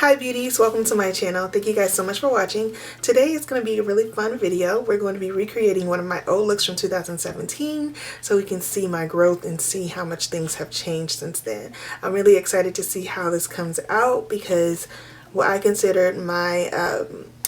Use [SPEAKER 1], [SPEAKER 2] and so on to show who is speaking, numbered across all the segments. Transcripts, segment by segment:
[SPEAKER 1] Hi beauties, welcome to my channel. Thank you guys so much for watching. Today is going to be a really fun video. We're going to be recreating one of my old looks from 2017 so we can see my growth and see how much things have changed since then. I'm really excited to see how this comes out because what I considered my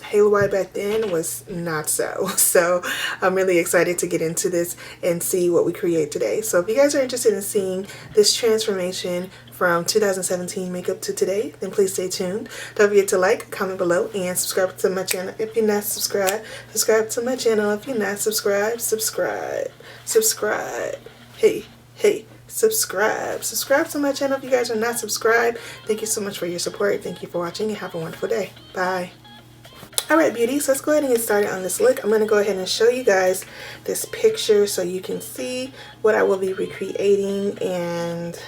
[SPEAKER 1] halo eye back then was not so I'm really excited to get into this and see what we create today. So if you guys are interested in seeing this transformation from 2017 makeup to today, then please stay tuned. Don't forget to like, comment below, and subscribe to my channel if you're not subscribed. Subscribe to my channel if you're not subscribed. Subscribe. Hey subscribe to my channel if you guys are not subscribed. Thank you so much for your support. Thank you for watching and have a wonderful day. Bye. Alright beauties, let's go ahead and get started on this look. I'm going to go ahead and show you guys this picture so you can see what I will be recreating and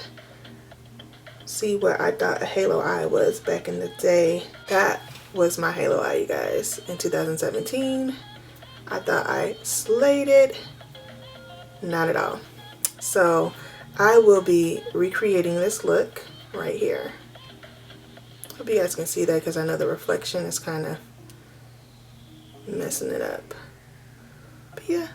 [SPEAKER 1] see what I thought a halo eye was back in the day. That was my halo eye, you guys, in 2017. I thought I slayed it. Not at all. So I will be recreating this look right here. Hope you guys can see that because I know the reflection is kind of messing it up. But yeah,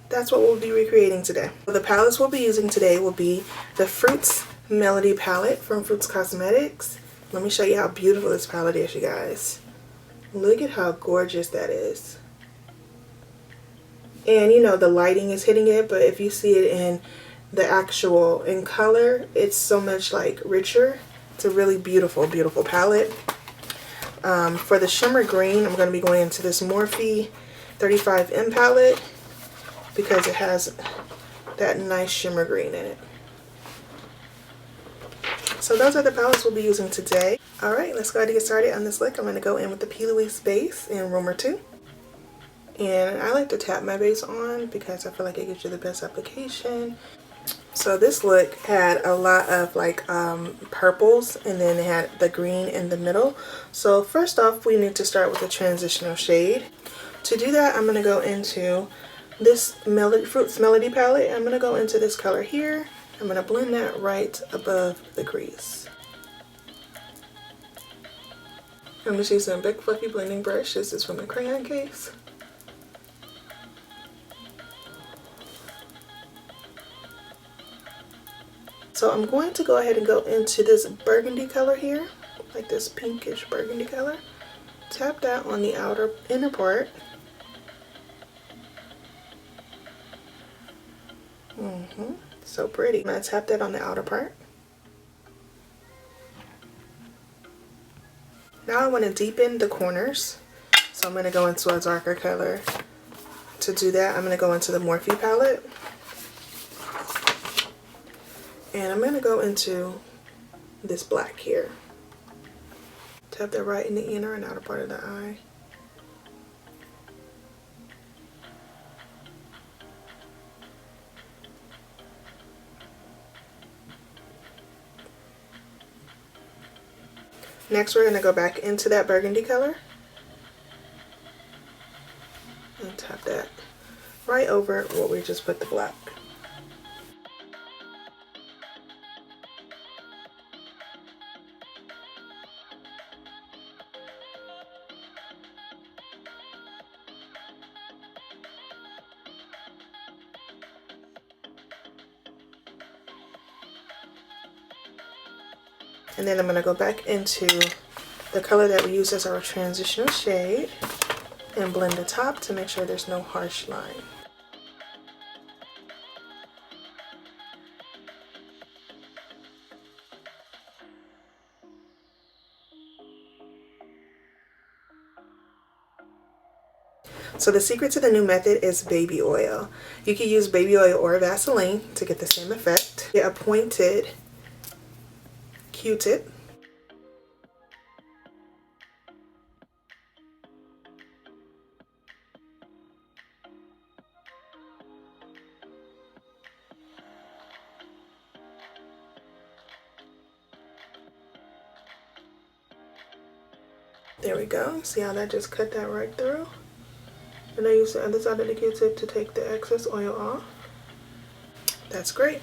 [SPEAKER 1] that's what we'll be recreating today. The palettes we'll be using today will be the Fruits Melody palette from Fruits Cosmetics. Let me show you how beautiful this palette is, you guys. Look at how gorgeous that is. And you know the lighting is hitting it, but if you see it in the actual in color, it's so much like richer. It's a really beautiful palette. For the shimmer green, I'm going to be going into this Morphe 35M palette because it has that nice shimmer green in it. So those are the palettes we'll be using today. Alright, let's go ahead and get started on this look. I'm going to go in with the Beauties base in Rumor 2. And I like to tap my base on because I feel like it gives you the best application. So this look had a lot of like purples, and then it had the green in the middle. So first off, we need to start with a transitional shade. To do that, I'm going to go into this Fruits Melody palette. I'm going to go into this color here. I'm going to blend that right above the crease. I'm just using a big fluffy blending brush. This is from the crayon case. So I'm going to go ahead and go into this burgundy color here, like this pinkish burgundy color. Tap that on the inner part. So pretty. I'm going to tap that on the outer part. Now I want to deepen the corners. So I'm going to go into a darker color. To do that, I'm going to go into the Morphe palette. And I'm going to go into this black here. Tap that right in the inner and outer part of the eye. Next we're going to go back into that burgundy color. And tap that right over what we just put the black. And then I'm going to go back into the color that we use as our transitional shade and blend the top to make sure there's no harsh line. So the secret to the new method is baby oil. You can use baby oil or Vaseline to get the same effect. Get a pointed Q-tip. There we go. See how that just cut that right through? And I use the other side of the Q-tip to take the excess oil off. That's great.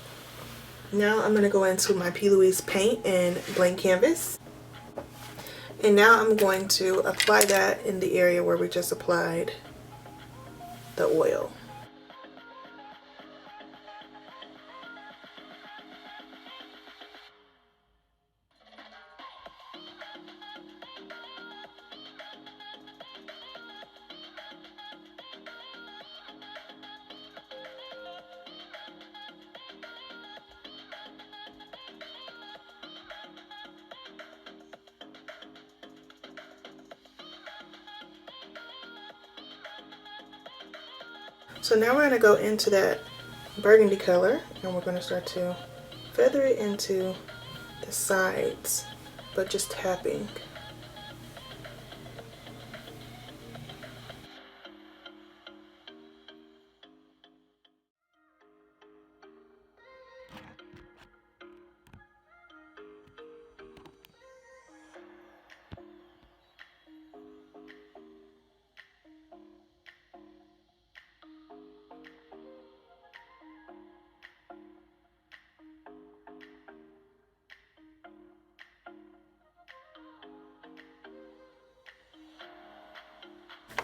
[SPEAKER 1] Now I'm going to go into my P. Louise paint in blank canvas. And now I'm going to apply that in the area where we just applied the oil. So now we're going to go into that burgundy color and we're going to start to feather it into the sides, but just tapping.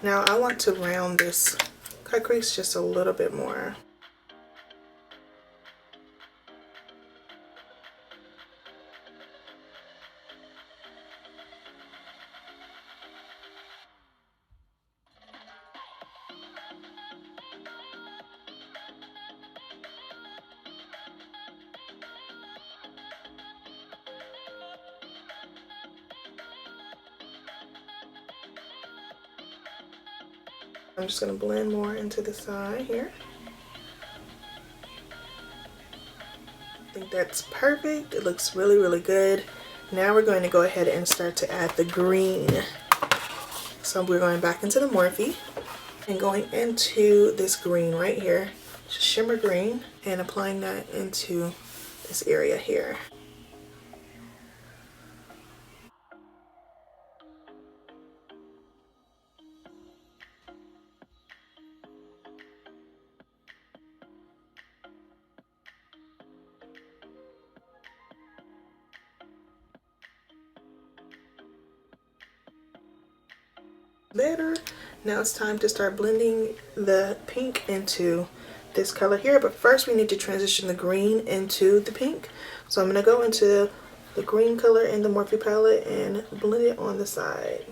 [SPEAKER 1] Now I want to round this cut crease just a little bit more. I'm just going to blend more into the side here. I think that's perfect. It looks really, really good. Now we're going to go ahead and start to add the green. So we're going back into the Morphe and going into this green right here, just shimmer green, and applying that into this area here. Better. Now it's time to start blending the pink into this color here, but first we need to transition the green into the pink. So I'm going to go into the green color in the Morphe palette and blend it on the side.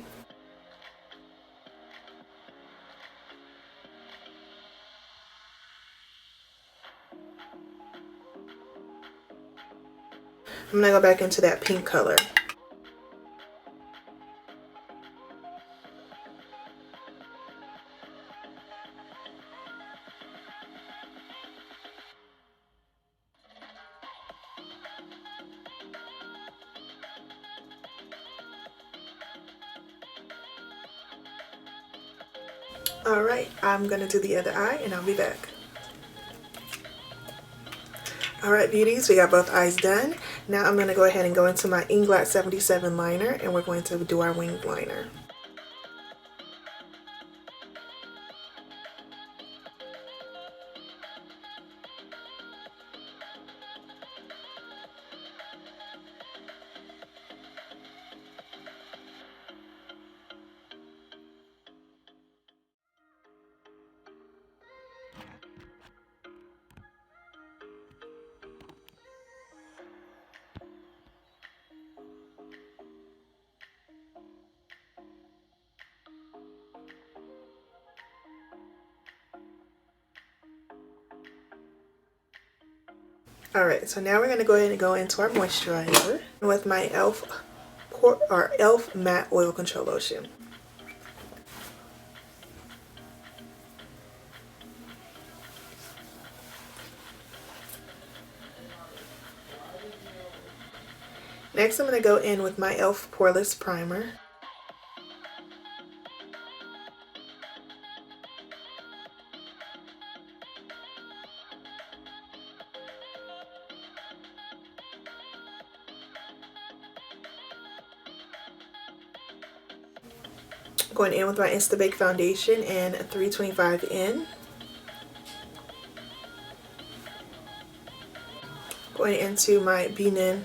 [SPEAKER 1] I'm going to go back into that pink color. Alright, I'm going to do the other eye and I'll be back. Alright beauties, we got both eyes done. Now I'm going to go ahead and go into my Inglot 77 liner and we're going to do our winged liner. Alright, so now we're going to go ahead and go into our moisturizer with my e.l.f. Matte Oil Control Lotion. Next I'm going to go in with my e.l.f. Poreless Primer. Going in with my Instabake foundation and 325N. Going into my Benin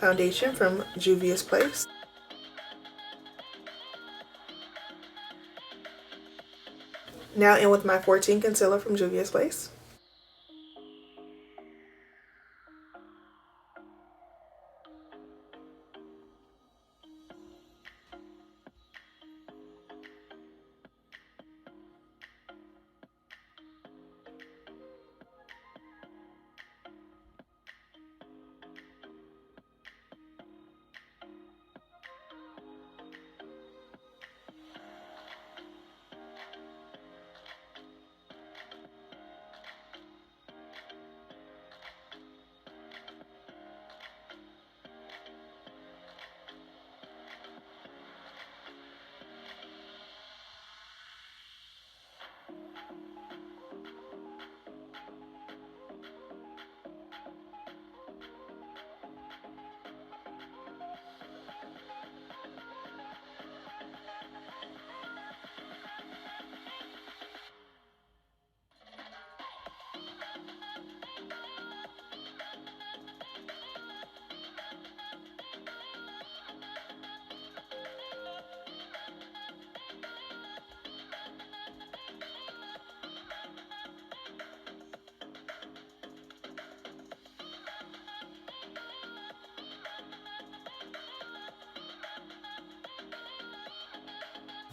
[SPEAKER 1] foundation from Juvia's Place. Now in with my 14 concealer from Juvia's Place.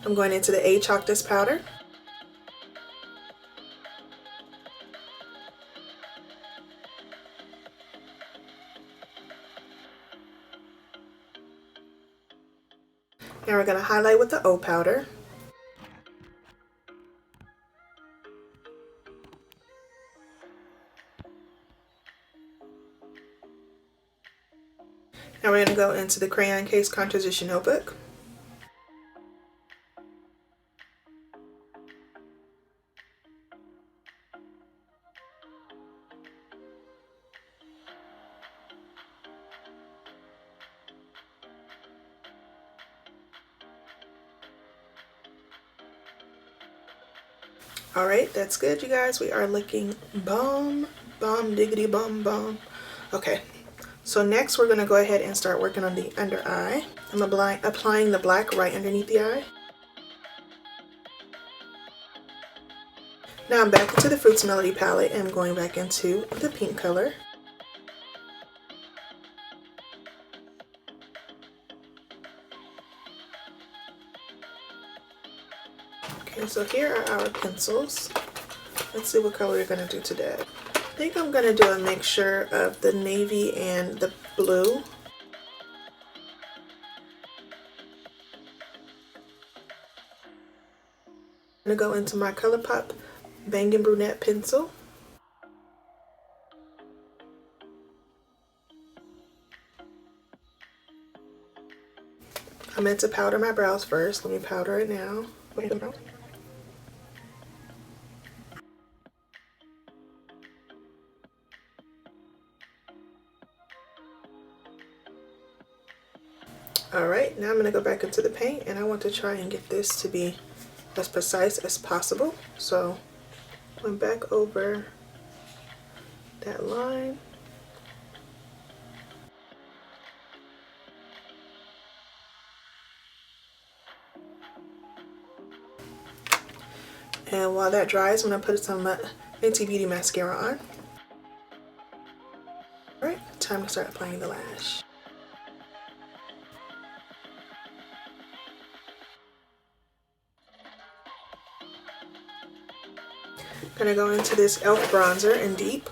[SPEAKER 1] I'm going into the Chalk Dust powder. Now we're going to highlight with the O powder. Now we're going to go into the Crayon Case Contoursition notebook. Alright, that's good, you guys. We are looking bomb, bomb, diggity, bomb, bomb. Okay, so next we're going to go ahead and start working on the under eye. I'm applying the black right underneath the eye. Now I'm back into the Fruits Melody palette and I'm going back into the pink color. Okay, so here are our pencils. Let's see what color we're going to do today. I think I'm going to do a mixture of the navy and the blue. I'm going to go into my ColourPop Bangin' Brunette pencil. I meant to powder my brows first. Let me powder it now. Alright, now I'm going to go back into the paint and I want to try and get this to be as precise as possible. So I'm back over that line. And while that dries, I'm going to put some Fenty Beauty mascara on. Alright, time to start applying the lash. Gonna go into this e.l.f. bronzer in Deep.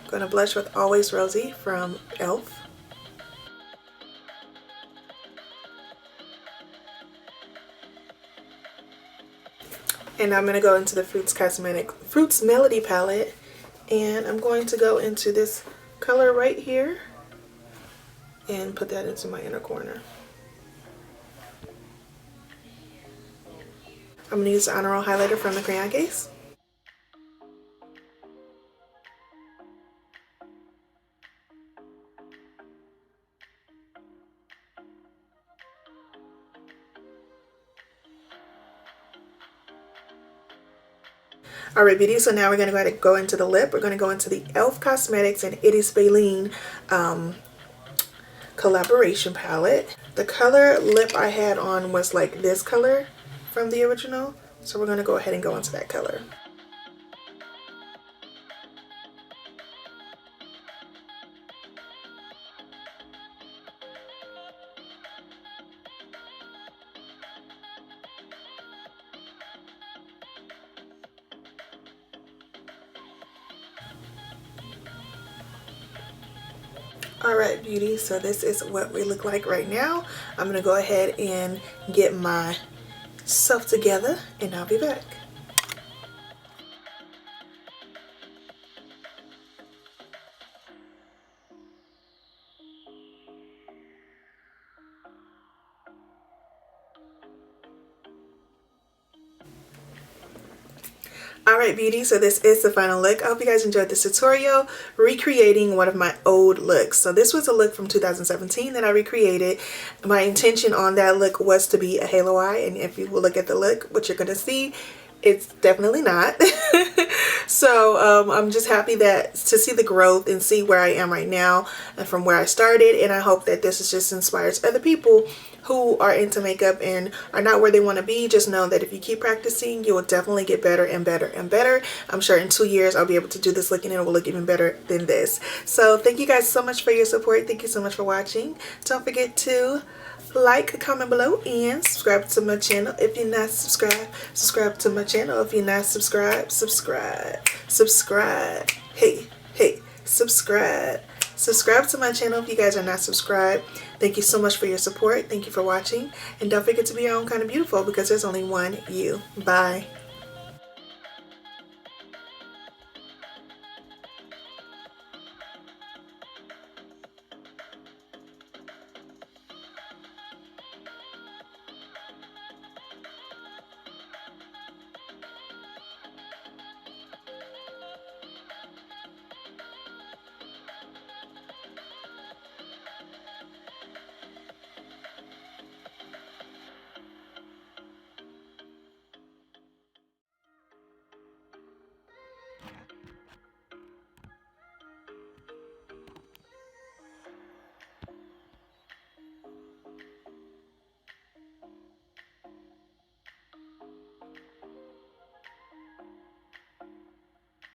[SPEAKER 1] Gonna blush with Always Rosy from e.l.f. And I'm going to go into the Fruits Melody palette, and I'm going to go into this color right here and put that into my inner corner. I'm going to use the Honor Roll highlighter from the Crayon Case. Alright, beauty, so now we're going to go ahead and go into the lip. We're going to go into the e.l.f. Cosmetics and It Is Baleen collaboration palette. The color lip I had on was like this color from the original, so we're going to go ahead and go into that color. Alright, beauty, so this is what we look like right now. I'm going to go ahead and get myself together and I'll be back. Alright, beauty, so this is the final look. I hope you guys enjoyed this tutorial recreating one of my old looks. So this was a look from 2017 that I recreated. My intention on that look was to be a halo eye, and if you will look at the look, what you're going to see, it's definitely not. So I'm just happy that to see the growth and see where I am right now and from where I started, and I hope that this just inspires other people who are into makeup and are not where they want to be. Just know that if you keep practicing, you will definitely get better and better and better. I'm sure in 2 years I'll be able to do this look and it will look even better than this. So thank you guys so much for your support. Thank you so much for watching. Don't forget to like, comment below, and subscribe to my channel if you're not subscribed. Subscribe to my channel if you're not subscribed. Subscribe. Hey, subscribe. Subscribe to my channel if you guys are not subscribed. Thank you so much for your support. Thank you for watching. And don't forget to be your own kind of beautiful, because there's only one you. Bye.